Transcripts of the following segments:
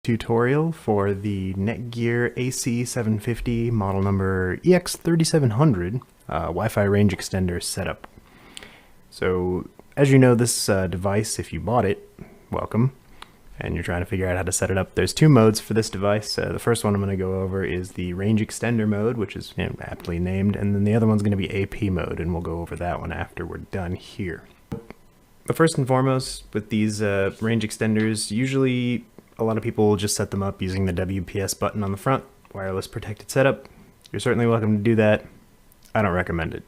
Tutorial for the Netgear AC750 model number EX3700 Wi-Fi range extender setup. So as you know, this device, if you bought it, welcome, and you're trying to figure out how to set it up, there's two modes for this device. The first one I'm going to go over is the range extender mode, which is aptly named, and then the other one's going to be AP mode, and we'll go over that one after we're done here. But first and foremost, with these range extenders, usually a lot of people will just set them up using the WPS button on the front, wireless protected setup. You're certainly welcome to do that. I don't recommend it.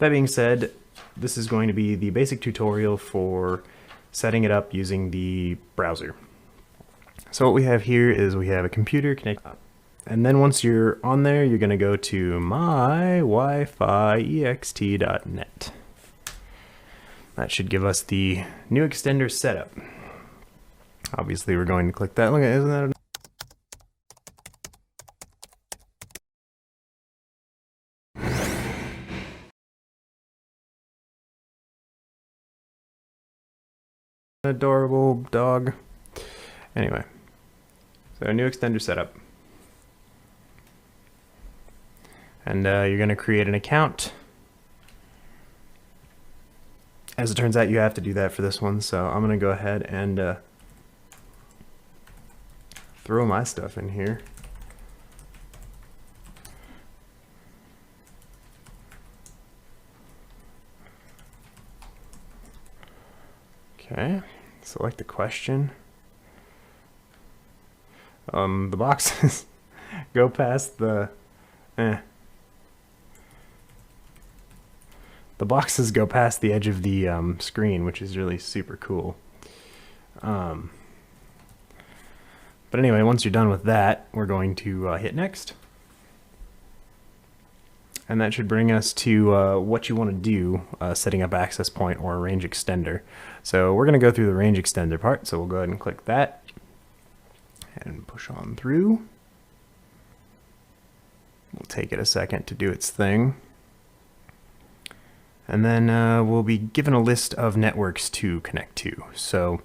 That being said, this is going to be the basic tutorial for setting it up using the browser. So what we have here is we have a computer connected, and then once you're on there, you're going to go to mywifi.ext.net. That should give us the new extender setup. Obviously, we're going to click that. Look at, isn't that an adorable dog? Anyway, so new extender setup. And you're going to create an account. As it turns out, you have to do that for this one, so I'm going to go ahead and throw my stuff in here. Okay, select the question. The boxes go past the The boxes go past the edge of the screen, which is really super cool. But anyway, once you're done with that, we're going to hit next. And that should bring us to what you want to do, setting up access point or a range extender. So we're going to go through the range extender part, so we'll go ahead and click that and push on through. We'll take it a second to do its thing. And then we'll be given a list of networks to connect to. So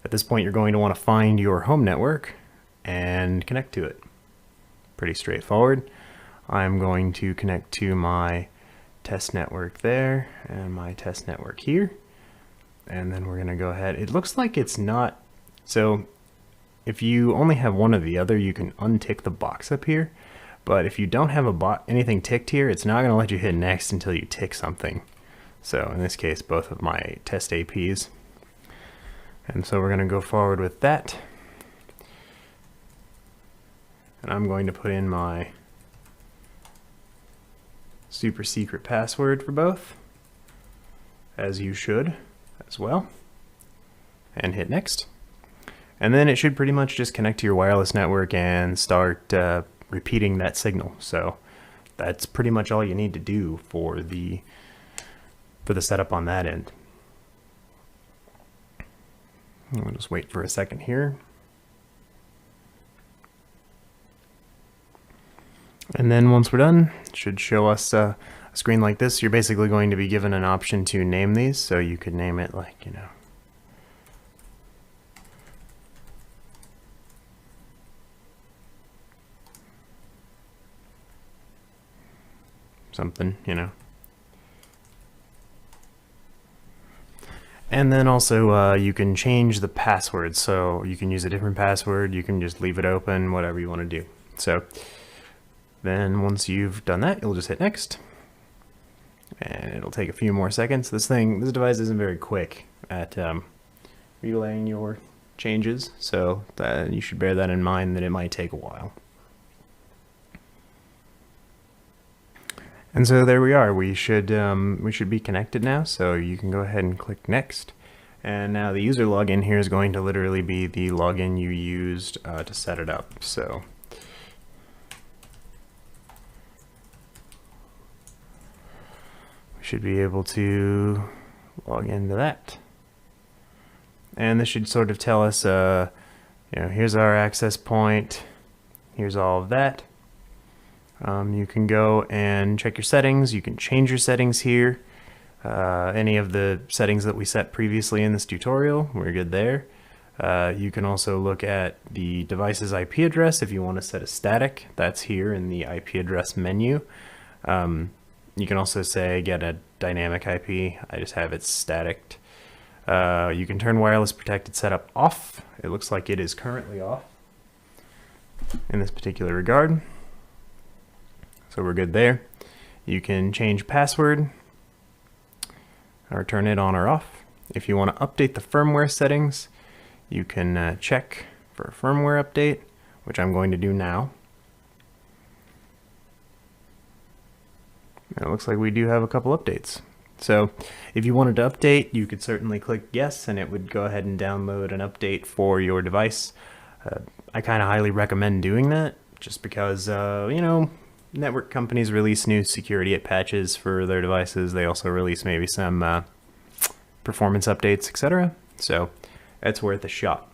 at this point, you're going to want to find your home network and connect to it. Pretty straightforward. I'm going to connect to my test network there and my test network here. And then we're going to go ahead. It looks like it's not. So if you only have one or the other, you can untick the box up here. But if you don't have anything ticked here, it's not going to let you hit next until you tick something. So in this case, both of my test APs. And so we're going to go forward with that. And I'm going to put in my super secret password for both, as you should as well. And hit next. And then it should pretty much just connect to your wireless network and start repeating that signal. So that's pretty much all you need to do for the setup on that end. We'll just wait for a second here. And then once we're done, it should show us a screen like this. You're basically going to be given an option to name these, so you could name it like, you know, something, you know. And then also you can change the password, so you can use a different password, you can just leave it open, whatever you want to do. So then once you've done that, you'll just hit next. And it'll take a few more seconds. This device isn't very quick at relaying your changes, so you should bear that in mind, that it might take a while. And so there we are. We should be connected now, so you can go ahead and click next. And now the user login here is going to literally be the login you used to set it up. So we should be able to log into that. And this should sort of tell us, you know, here's our access point, here's all of that. You can go and check your settings. You can change your settings here. Any of the settings that we set previously in this tutorial, we're good there. You can also look at the device's IP address if you want to set a static. That's here in the IP address menu. You can also say get a dynamic IP. I just have it static. You can turn wireless protected setup off. It looks like it is currently off in this particular regard. So we're good there. You can change password or turn it on or off. If you want to update the firmware settings, you can check for a firmware update, which I'm going to do now. And it looks like we do have a couple updates. So if you wanted to update, you could certainly click yes, and it would go ahead and download an update for your device. I kind of highly recommend doing that, just because, you know, network companies release new security patches for their devices. They also release maybe some performance updates, etc. So it's worth a shot.